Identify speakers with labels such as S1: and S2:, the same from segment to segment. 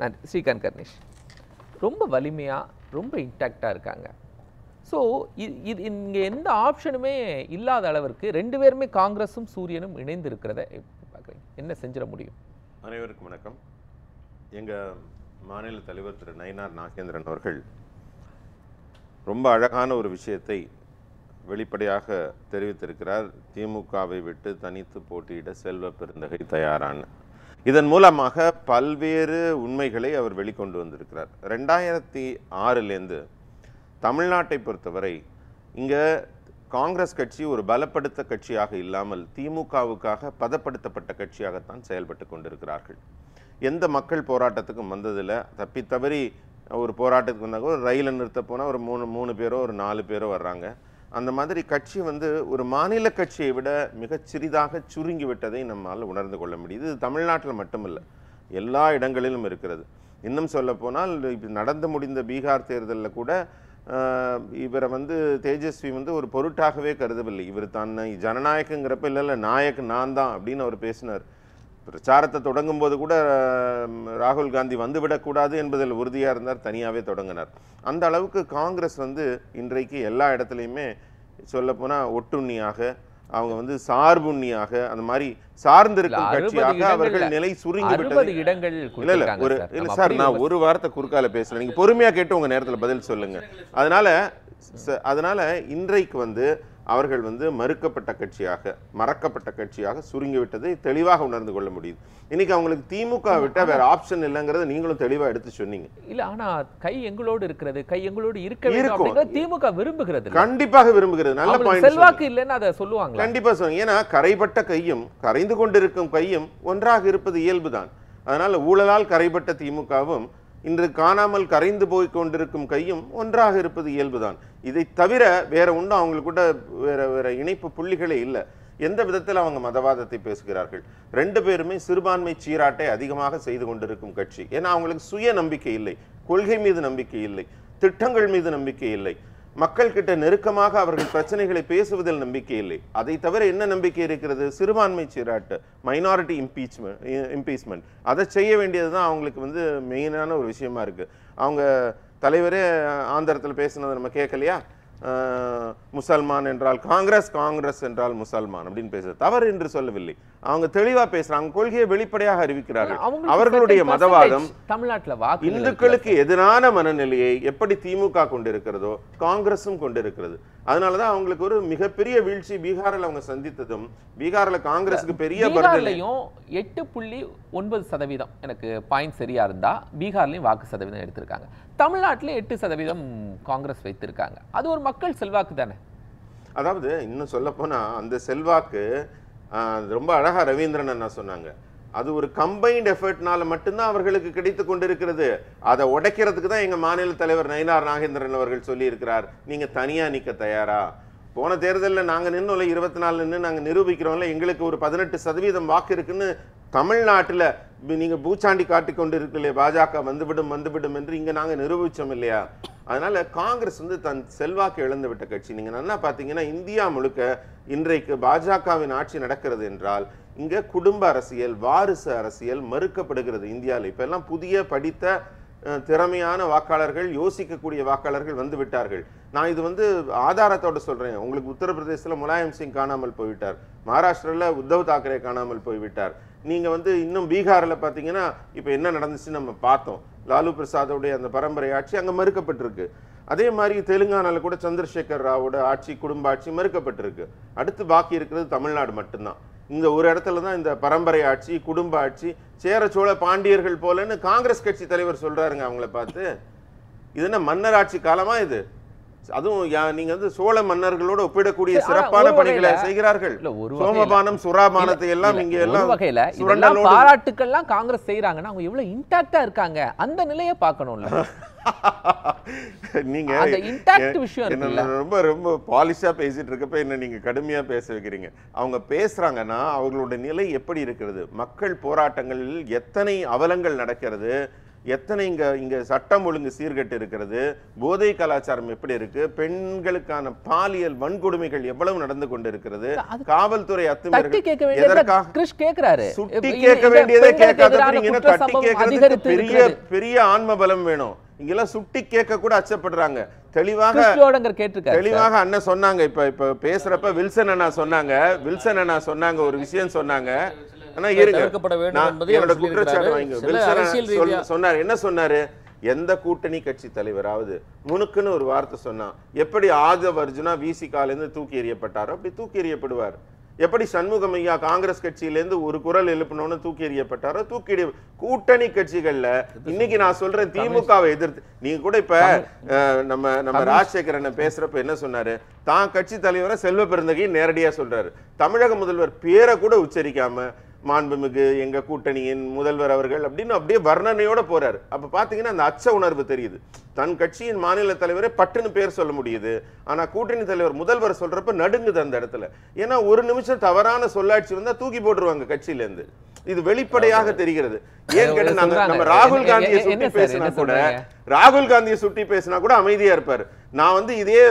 S1: நன்றி. ஸ்ரீகாந்த் கணேஷ் ரொம்ப வலிமையாக ரொம்ப இன்டாக்டாக இருக்காங்க. ஸோ இது இங்கே எந்த ஆப்ஷனுமே இல்லாத அளவிற்கு ரெண்டு பேருமே காங்கிரஸும் சூரியனும் இணைந்து இருக்கிறத பார்க்குறீங்க, என்ன செஞ்சிட முடியும்?
S2: அனைவருக்கும் வணக்கம். எங்கள் மாநில தலைவர் திரு நயினார் நாகேந்திரன் அவர்கள் ரொம்ப அழகான ஒரு விஷயத்தை வெளிப்படையாக தெரிவித்திருக்கிறார். திமுகவை விட்டு தனித்து போட்டியிட செல்வ பெருந்தகை தயாரான. இதன் மூலமாக பல்வேறு உண்மைகளை அவர் வெளிக்கொண்டு வந்திருக்கிறார். 2006 தமிழ்நாட்டை பொறுத்தவரை இங்கே காங்கிரஸ் கட்சி ஒரு பலப்படுத்த கட்சியாக இல்லாமல் திமுகவுக்காக பதப்படுத்தப்பட்ட கட்சியாகத்தான் செயல்பட்டு கொண்டிருக்கிறார்கள். எந்த மக்கள் போராட்டத்துக்கும் வந்ததில்லை. தப்பி தவறி ஒரு போராட்டத்துக்கு வந்தாங்க, ஒரு ரயிலை நிறுத்த போனால் ஒரு மூணு பேரோ ஒரு 4 பேரோ வர்றாங்க. அந்த மாதிரி கட்சி ஒரு மாநில கட்சியை விட மிகச் சிறிதாக சுருங்கி விட்டதை நம்மால் உணர்ந்து கொள்ள முடியுது. இது தமிழ்நாட்டில் மட்டுமல்ல, எல்லா இடங்களிலும் இருக்கிறது. இன்னும் சொல்ல போனால் இப்போ நடந்து முடிந்த பீகார் தேர்தலில் கூட இவரை தேஜஸ்வி ஒரு பொருட்டாகவே கருதவில்லை. இவர் தன்னை ஜனநாயகங்கிறப்ப இல்லை நாயக் நான் தான் அப்படின்னு அவர் பேசினார். பிரச்சாரத்தை தொடங்கும் போது கூட ராகுல் காந்தி வந்துவிடக்கூடாது என்பதில் உறுதியாக இருந்தார், தனியாகவே தொடங்கினார். அந்த அளவுக்கு காங்கிரஸ் இன்றைக்கு எல்லா இடத்துலையுமே சொல்லப்போனால் ஒட்டுண்ணியாக அவங்க சார்புண்ணியாக அந்த மாதிரி சார்ந்திருக்கும் கட்சியாக அவர்கள் நிலை சுருங்கி விட்டது. இல்ல சார், நான் ஒரு வாரத்தை குறுக்கால பேசுறேன், நீங்க பொறுமையா கேட்டு உங்க நேரத்தில் பதில் சொல்லுங்க. அதனால இன்றைக்கு அவர்கள் மறுக்கப்பட்ட கட்சியாக மறக்கப்பட்ட கட்சியாக சுருங்கி விட்டதை தெளிவாக உணர்ந்து கொள்ள முடியுது. இன்னைக்கு அவங்களுக்கு திமுக விட்டா வேற ஆப்ஷன் இல்லைங்கிறத நீங்களும் தெளிவா எடுத்து சொன்னீங்க.
S1: இல்ல, ஆனா கை எங்களோடு இருக்கிறது, கை எங்களோடு இருக்க திமுக விரும்புகிறது,
S2: கண்டிப்பாக விரும்புகிறது. நல்ல பாயிண்ட்.
S1: செல்வாக்கு இல்லைன்னு அதை சொல்லுவாங்க,
S2: கண்டிப்பா சொல்லுங்க. ஏன்னா கரைபட்ட கையும் கரைந்து கொண்டிருக்கும் கையும் ஒன்றாக இருப்பது இயல்புதான். அதனால ஊழலால் கரைபட்ட திமுகவும் இன்று காணாமல் கரைந்து போய் கொண்டிருக்கும் கையும் ஒன்றாக இருப்பது இயல்புதான். இதை தவிர வேற ஒன்றும் அவங்களுக்கு கூட வேற இணைப்பு புள்ளிகளே இல்லை. எந்த விதத்தில் அவங்க மதவாதத்தை பேசுகிறார்கள்? ரெண்டு பேருமே சிறுபான்மை சீராட்டை அதிகமாக செய்து கொண்டிருக்கும் கட்சி. ஏன்னா அவங்களுக்கு சுய நம்பிக்கை இல்லை, கொள்கை மீது நம்பிக்கை இல்லை, திட்டங்கள் மீது நம்பிக்கை இல்லை, மக்கள் கிட்ட நெருக்கமாக அவர்கள் பிரச்சனைகளை பேசுவதில் நம்பிக்கை இல்லை. அதை தவிர என்ன நம்பிக்கை இருக்கிறது? சிறுபான்மை சீராட்டு, மைனாரிட்டி இம்பீச்மெண்ட். அதை செய்ய வேண்டியதுதான் அவங்களுக்கு மெயினான ஒரு விஷயமா இருக்கு. அவங்க தலைவரே ஆந்திரத்தில் பேசினதை நம்ம கேட்கலையா? முசல்மான் என்றால் காங்கிரஸ், காங்கிரஸ் என்றால் முசல்மான் அப்படின்னு பேசுறது தவறு என்று சொல்லவில்லை. அவங்க தெளிவா பேசுறாங்க, கொள்கையை வெளிப்படையாக அறிவிக்கிறார்கள். அவர்களுடைய மதவாதம் தமிழ்நாட்டில் இந்துக்களுக்கு எதிரான மனநிலையை எப்படி திமுக கொண்டிருக்கிறதோ காங்கிரஸும் கொண்டிருக்கிறது. அதனாலதான் அவங்களுக்கு ஒரு மிகப்பெரிய வீழ்ச்சி பீகாரில் அவங்க சந்தித்ததும், பீகாரில் காங்கிரஸுக்கு பெரிய
S1: 8.9% எனக்கு பாயிண்ட் சரியா இருந்தா பீகார்லயும் வாக்கு சதவீதம் எடுத்திருக்காங்க. தமிழ்நாட்டில் 8% காங்கிரஸ் வைத்திருக்காங்க. அது ஒரு மக்கள் செல்வாக்கு தானே.
S2: அதாவது இன்னும் சொல்ல போனா அந்த செல்வாக்கு ரொம்ப அழகா ரவீந்திரன் அண்ணா சொன்னாங்க, அது ஒரு கம்பைன்ட் எஃபர்ட்னால மட்டும்தான் அவர்களுக்கு கிடைத்து கொண்டிருக்கிறது. அதை உடைக்கிறதுக்கு தான் எங்க மாநில தலைவர் நயினார் நாகேந்திரன் அவர்கள் சொல்லி இருக்கிறார், நீங்க தனியா நிக்க தயாரா? போன தேர்தலில் நாங்க நின்று 24 நின்று நாங்க நிரூபிக்கிறோம்ல, எங்களுக்கு ஒரு 18% வாக்கு இருக்குன்னு தமிழ்நாட்டில் நீங்க பூச்சாண்டி காட்டி கொண்டு இருக்கலையே, பாஜக வந்துவிடும் என்று இங்க நாங்க நிரூபிச்சோம் இல்லையா? அதனால காங்கிரஸ் தன் செல்வாக்கு இழந்து விட்ட கட்சி. நீங்க நல்லா பாத்தீங்கன்னா இந்தியா முழுக்க இன்றைக்கு பாஜகவின் ஆட்சி நடக்கிறது என்றால் இங்க குடும்ப அரசியல், வாரிசு அரசியல் மறுக்கப்படுகிறது இந்தியாவில். இப்ப எல்லாம் புதிய படித்த திறமையான வாக்காளர்கள், யோசிக்கக்கூடிய வாக்காளர்கள் வந்து விட்டார்கள். நான் இது ஆதாரத்தோட சொல்றேன். உங்களுக்கு உத்தரப்பிரதேசத்துல முலாயம் சிங் காணாமல் போய்விட்டார், மகாராஷ்டிரால உத்தவ் தாக்கரே காணாமல் போய்விட்டார். நீங்க இன்னும் பீகார்ல பாத்தீங்கன்னா இப்ப என்ன நடந்துச்சு நம்ம பார்த்தோம். லாலு பிரசாதோடைய அந்த பரம்பரை ஆட்சி அங்க மறுக்கப்பட்டிருக்கு. அதே மாதிரி தெலுங்கானால கூட சந்திரசேகர் ராவோட ஆட்சி, குடும்ப ஆட்சி மறுக்கப்பட்டிருக்கு. அடுத்து பாக்கி இருக்கிறது தமிழ்நாடு மட்டும்தான். இந்த ஒரு இடத்துல தான் இந்த பரம்பரை ஆட்சி, குடும்ப ஆட்சி, சேர சோழ பாண்டியர்கள் போலன்னு காங்கிரஸ் கட்சி தலைவர் சொல்றாருங்க அவங்கள பார்த்து. இது என்ன மன்னர் ஆட்சி காலமா இது? அதுவும் நீங்க சோழ மன்னர்களோட ஒப்பிடக்கூடிய சிறப்பான பணிகளை செய்கிறார்கள். சோமபானம், சுறாபானத்தை எல்லாம் இங்க எல்லாம்
S1: பாராட்டுக்கள்லாம் காங்கிரஸ் செய்யறாங்கன்னா அவங்க எவ்வளவு இன்டாக்டா இருக்காங்க, அந்த நிலையை பார்க்கணும்ல.
S2: நீங்க ரொம்ப ரொம்ப பாலிஷா பேசிட்டு இருக்கப்ப என்ன நீங்க கடுமையா பேச வைக்கிறீங்க. அவங்க பேசுறாங்கன்னா அவங்களோட நிலை எப்படி இருக்கிறது, மக்கள் போராட்டங்களில் எத்தனை அவலங்கள் நடக்கிறது, எத்தனை இங்க சட்டம் ஒழுங்கு சீர்கெட்டு இருக்கிறது, போதை கலாச்சாரம் எப்படி இருக்கு, பெண்களுக்கான பாலியல் வன்கொடுமைகள் எவ்வளவு நடந்து கொண்டு இருக்கிறது, காவல்துறை அத்துமீறல் எதற்காக சுட்டி கேட்க வேண்டியதை கேட்காதப்ப தட்டி கேட்கறதுக்கு பெரிய ஆன்ம பலம் வேணும். இங்கெல்லாம் சுட்டி கேட்க கூட அச்சப்படுறாங்க. தெளிவாக அண்ணன் சொன்னாங்க. இப்ப பேசுறப்ப வில்சன் அண்ணா சொன்னாங்க ஒரு விஷயம் சொன்னாங்க. ஆனா என்னோட குற்றச்சாட்டு வாங்க சொன்னாரு. என்ன சொன்னாரு? எந்த கூட்டணி கட்சி தலைவராவது முனுக்குன்னு ஒரு வார்த்தை சொன்னா எப்படி ஆதவ் அர்ஜுனா விசிகால இருந்து தூக்கி எறியப்பட்டாரோ அப்படி தூக்கி எறியப்படுவார். எப்படி சண்முகம் ஐயா காங்கிரஸ் கட்சியிலேருந்து ஒரு குரல் எழுப்பினோன்னு தூக்கி எறியப்பட்டாரோ தூக்கி கூட்டணி கட்சிகள்ல இன்னைக்கு நான் சொல்றேன் திமுகவை எதிர்த்து நீங்க கூட இப்ப நம்ம ராஜசேகரன் பேசுறப்ப என்ன சொன்னாரு? தான் கட்சி தலைவரை செல்வ பெருந்தகை நேரடியா சொல்றாரு. தமிழக முதல்வர் பேரை கூட உச்சரிக்காம மாண்புமிகு எங்க கூட்டணியின் முதல்வர் அவர்கள் அப்படின்னு அப்படியே வர்ணனையோட போறாரு. அப்ப பாத்தீங்கன்னா அந்த அச்ச உணர்வு தெரியுது. தன் கட்சியின் மாநில தலைவரை பட்டுன்னு பேர் சொல்ல முடியுது. ஆனா கூட்டணி தலைவர் முதல்வர் சொல்றப்ப நடுங்குது அந்த இடத்துல. ஏன்னா ஒரு நிமிஷம் தவறான சொல்லாட்சி வந்தா தூக்கி போட்டுருவாங்க கட்சியில இருந்து. இது வெளிப்படையாக தெரிகிறது. ஏன் கேட்டு நம்ம ராகுல் காந்தியை சுட்டி பேசினா கூட அமைதியா இருப்பாரு. நான் இதே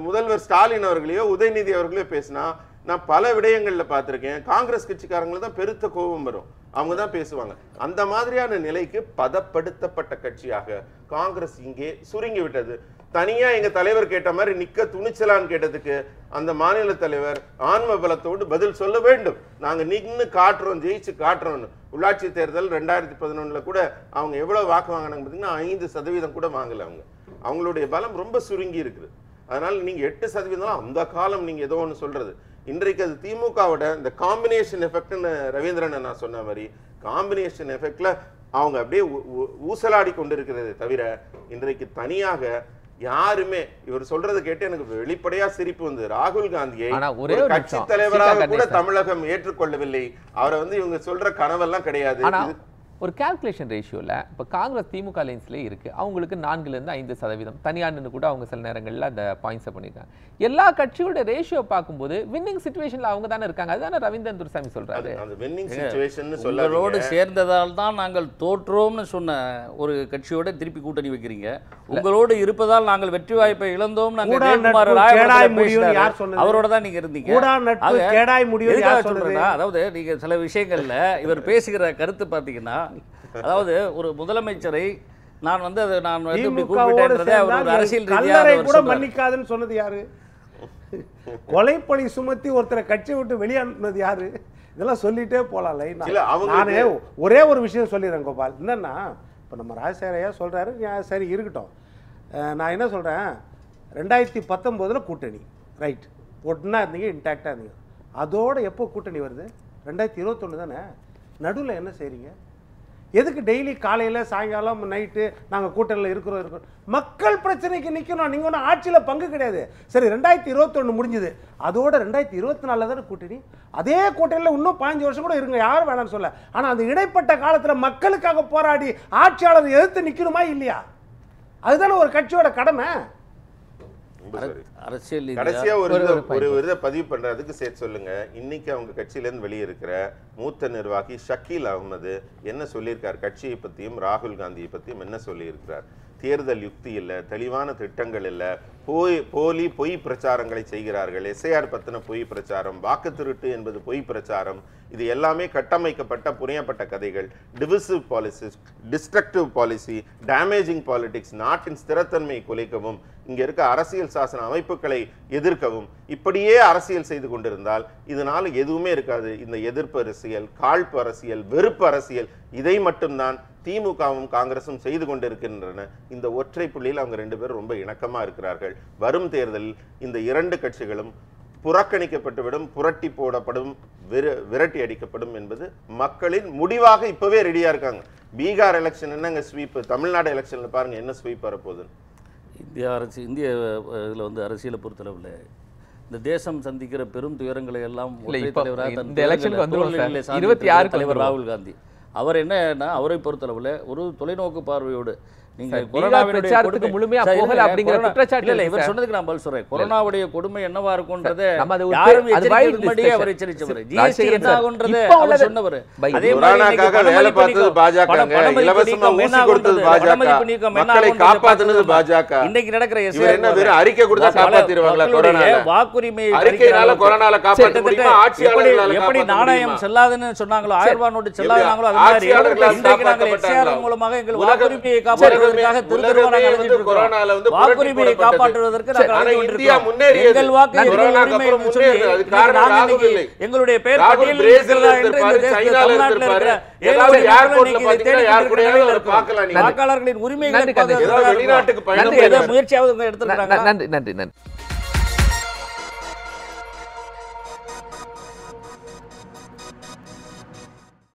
S2: முதல்வர் ஸ்டாலின் அவர்களையோ உதயநிதி அவர்களையோ பேசினா நான் பல விடயங்கள்ல பார்த்திருக்கேன். காங்கிரஸ் கட்சிக்காரங்களை தான் பெருத்த கோபம் வரும். அவங்க தான் பேசுவாங்க. அந்த மாதிரியான நிலைக்கு பதப்படுத்தப்பட்ட கட்சியாக காங்கிரஸ் இங்கே சுருங்கி விட்டது. தனியா எங்க தலைவர் கேட்ட மாதிரி நிக்க துணிச்சலான்னு கேட்டதுக்கு அந்த மாநில தலைவர் ஆன்ம பலத்தோடு பதில் சொல்ல வேண்டும். நாங்க நின்னு காட்டுறோம், ஜெயிச்சு காட்டுறோம்னு. உள்ளாட்சி தேர்தல் 2011 கூட அவங்க எவ்வளவு வாக்கு வாங்கினாங்க பார்த்தீங்கன்னா 5% கூட வாங்கல. அவங்களுடைய பலம் ரொம்ப சுருங்கி இருக்குது. அதனால நீங்க 8% அந்த காலம் நீங்க ஏதோ ஒன்று சொல்றது. இன்றைக்கு அது திமுகவோட இந்த காம்பினேஷன் எஃபெக்ட்னு ரவீந்திரன் நான் சொன்ன மாதிரி காம்பினேஷன் எஃபெக்ட்ல அவங்க அப்படியே ஊசலாடி கொண்டிருக்கிறதே தவிர இன்றைக்கு தனியாக யாருமே இவர் சொல்றது கேட்டு எனக்கு வெளிப்படையா சிரிப்பு வந்து ராகுல் காந்தியை கட்சி தலைவராக கூட தமிழகம் ஏற்றுக்கொள்ளவில்லை. அவரை இவங்க சொல்ற கனவெல்லாம் கிடையாது.
S1: ஒரு கால்குலேஷன் ரேஷியோல இப்போ காங்கிரஸ் திமுக லைன்ஸ்லேயே இருக்கு. அவங்களுக்கு 4லேருந்து 5% தனியான்னு கூட அவங்க சில நேரங்களில் அந்த பாயிண்ட்ஸை பண்ணியிருக்காங்க. எல்லா கட்சியோட ரேஷியோ பார்க்கும்போது வின்னிங் சிச்சுவேஷன்ல அவங்க தானே இருக்காங்க. அதுதானே ரவீந்திரன் துரைசாமி சொல்றாரு.
S3: உங்களோடு சேர்ந்ததால் தான் நாங்கள் தோற்றோம்னு சொன்ன ஒரு கட்சியோட திருப்பி கூட்டணி வைக்கிறீங்க. உங்களோடு இருப்பதால் நாங்கள் வெற்றி வாய்ப்பை இழந்தோம் அவரோட தான் நீங்க இருந்தீங்க. அதாவது நீங்க சில விஷயங்கள்ல இவர் பேசுகிற கருத்து பார்த்தீங்கன்னா, அதாவது ஒரு முதலமைச்சரை நான் அரசியல்
S4: கூட மன்னிக்காதுன்னு சொன்னது யாரு? கொலைப்பழி சுமத்தி ஒருத்தரை கட்சி விட்டு வெளியே அனுப்புனது யாரு? இதெல்லாம் சொல்லிட்டே போலாம். நானே ஒரே ஒரு விஷயம் சொல்லிடுறேன் கோபால். என்னன்னா இப்போ நம்ம ராஜசேகரையா சொல்றாரு, சரி இருக்கட்டும். நான் என்ன சொல்றேன், 2019 கூட்டணி ரைட் ஒட்டுனா இருந்தீங்க, இன்டாக்டா இருந்தீங்க. அதோட எப்போ கூட்டணி வருது? 2021 தானே. நடுவில் என்ன செய்றீங்க? எதுக்கு டெய்லி காலையில் சாயங்காலம் நைட்டு நாங்கள் கூட்டணியில் இருக்கிறோம்? மக்கள் பிரச்சனைக்கு நிற்கணும். நீங்கள் ஒன்றும் ஆட்சியில் பங்கு கிடையாது. சரி 2021 முடிஞ்சுது, அதோட 2024 தானே கூட்டணி. அதே கூட்டணியில் இன்னும் 15 வருஷம் கூட இருங்க, யாரும் வேணாம்னு சொல்ல. ஆனால் அந்த இடைப்பட்ட காலத்தில் மக்களுக்காக போராடி ஆட்சியாளர் எதிர்த்து நிற்கணுமா இல்லையா? அதுதானே ஒரு கட்சியோட கடமை.
S3: அரசியல்
S2: கடைசியா ஒரு இதை பதிவு பண்றதுக்கு சேர்த்து சொல்லுங்க. இன்னைக்கு அவங்க கட்சியிலேருந்து வெளியே இருக்கிற மூத்த நிர்வாகி ஷக்கீல் அகமது என்ன சொல்லியிருக்கார்? கட்சியை பத்தியும் ராகுல் காந்தியை பத்தியும் என்ன சொல்லியிருக்கிறார்? தேர்தல் யுக்தி இல்லை, தெளிவான திட்டங்கள் இல்லை, பொய் பிரச்சாரங்களை செய்கிறார்கள். எஸ்ஐஆர் பத்தின பொய் பிரச்சாரம், வாக்கு திருட்டு என்பது பொய் பிரச்சாரம். இது எல்லாமே கட்டமைக்கப்பட்ட புனையப்பட்ட கதைகள். Divisive policies, destructive policy, damaging politics, நாட்டின் ஸ்திரத்தன்மையை குலைக்கவும், இங்க இருக்க அரசியல் சாசன அமைப்புகளை எதிர்க்கவும் இப்படியே அரசியல் செய்து கொண்டிருந்தால் இதனால எதுவுமே இருக்காது. இந்த எதிர்ப்பு அரசியல், காழ்ப்பு அரசியல், வெறுப்பு அரசியல், இதை மட்டும்தான் திமுகவும் காங்கிரசும் செய்து கொண்டிருக்கின்றன. இந்த ஒற்றை புள்ளியில் அவங்க 2 பேரும் ரொம்ப இணக்கமா இருக்கிறார்கள். வரும் தேர்தலில் இந்த 2 கட்சிகளும் புறக்கணிக்கப்பட்டுவிடும், புரட்டி போடப்படும், விரட்டி அடிக்கப்படும் என்பது மக்களின் முடிவாக இப்பவே ரெடியா இருக்காங்க. பீகார் எலெக்ஷன் என்னங்க ஸ்வீப், தமிழ்நாடு எலெக்ஷன்ல பாருங்க என்ன ஸ்வீப் வரப்போகுது.
S3: இந்திய இதில் அரசியலை பொறுத்தளவில் இந்த தேசம் சந்திக்கிற பெரும் துயரங்களை எல்லாம் தலைவர் ராகுல் காந்தி அவர் என்னன்னா அவரை பொறுத்தளவில் ஒரு தொலைநோக்கு பார்வையோடு நீங்கள்
S1: பீகார்
S3: கொரோனாவுடைய
S1: பிரச்சாரத்துக்கு
S3: கொடுமை
S1: முழுமையா
S3: சார்,
S1: போகல
S3: இல்ல,
S1: அப்படிங்கிற
S3: கொரோனா-
S1: குற்றச்சாட்டு
S3: இல்ல, இல்ல,
S1: இருக்கு
S3: இவர்
S1: சார்.
S3: சொன்னதுக்கு நான் பதில் சொல்றேன். கொரோனாவுடைய கொடுமை என்னவா இருக்கும்ன்றதை
S1: நம்ம அது ஒரு
S3: யாரும்
S1: அது
S3: எச்சரிக்கிறதுக்கு
S1: wide
S3: முன்னாடியே அவர்
S1: discussion.
S3: எச்சரிச்சவர்.
S1: சரி,
S3: GST
S1: ராஜசேகரன்
S3: என்ன
S1: சார்,
S3: ஆகுன்றதை
S1: இப்ப
S3: அவர்
S1: உள்ளது-
S3: சொன்னவர்.
S1: பை-
S3: அதே மாதிரி இன்னைக்கு
S2: கொரோனாக்காக வேலை
S3: பணமதிப்பு
S2: பார்த்தது
S3: நீக்கம்,
S2: பாஜக,
S3: பணமதிப்பு
S2: இலவசமா
S3: நீக்கம்
S2: ஊசி
S3: என்ன
S2: கொடுத்தது
S3: ஆகுன்றது,
S2: பாஜக,
S3: பணமதிப்பு நீக்கம் என்ன
S2: மக்களை
S3: ஆகுன்றது
S2: காப்பாத்துனது
S3: பார்த்தா
S2: பாஜக.
S3: இன்னைக்கு நடக்கிற
S2: இவர் என்ன வெறும் அறிக்கை கொடுத்தா காப்பாத்திடுவாங்களா கொரோனால?
S3: வாக்குரிமையை
S2: அறிக்கையினால கொரோனால காப்பாற்ற
S3: கிட்டத்தட்ட
S2: முடியுமா? ஆட்சியாளர்களால
S3: எப்படி
S2: காப்பாற்ற
S3: நாணயம்
S2: முடியுமா?
S3: செல்லாதுன்னு சொன்னாங்களோ, 1000 ரூபாய் நோட்டு செல்லாதுனாங்களோ, அது மாதிரி
S2: ஆட்சியாளர்களால்
S3: இன்றைக்கு நாங்கள்
S2: காப்பாற்றப்பட்டாங்களா?
S3: SR மூலமாக எங்கள்
S2: உலகம்
S3: வாக்குரிமையை காப்பாற்றுவதற்காக திருத்தரமாக
S2: உலகமே
S3: நாங்கள்
S2: வந்து கொரோனால வந்து
S3: வாக்குரிமையை
S2: புரட்டி
S3: காப்பாற்றுவதற்கு
S2: போடப்பட்டது.
S3: நாங்கள்
S2: ஆனா
S3: அழைத்து
S2: இந்தியா
S3: கொண்டிருக்கிறோம்.
S2: முன்னேறியது.
S3: எங்கள் வாக்கு எங்கள்
S2: கொரோனாக்கு
S3: உரிமை
S2: அப்புறம்
S3: என்று சொல்லி
S2: முன்னேறியது. அதுக்கு
S3: இன்னைக்கு
S2: காரணம்
S3: நாங்கள்
S2: ராகுல்
S3: இன்னைக்கு
S2: இல்லை.
S3: எங்களுடைய பேர்
S2: ராகுல்
S3: பட்டியலில்
S2: பிரேசில்ல
S3: இருக்கிறதா என்று
S2: இருந்திருப்பாரு,
S3: இந்த
S2: சைனால
S3: தமிழ்நாட்டில்
S2: இருந்திருப்பாரு.
S3: இருக்கிற
S2: ஏதாவது
S3: ஏழை
S2: ஏர்போர்ட்ல
S3: மக்கள்
S2: பாத்தீங்கன்னா
S3: இன்னைக்கு
S2: யார் கூடயாவது
S3: தேடி
S2: அவர் பார்க்கலாம் நீங்க.
S3: வாக்காளர்களின் உரிமைகளை
S1: நன்றி, கந்தேஷ்.
S2: ஏதாவது வெளிநாட்டுக்கு பயணம்
S3: நன்றி, ஏதோ
S2: போயிருக்காரு.
S3: முயற்சியாவது எடுத்துருக்காங்க.
S1: நன்றி நன்றி நன்றி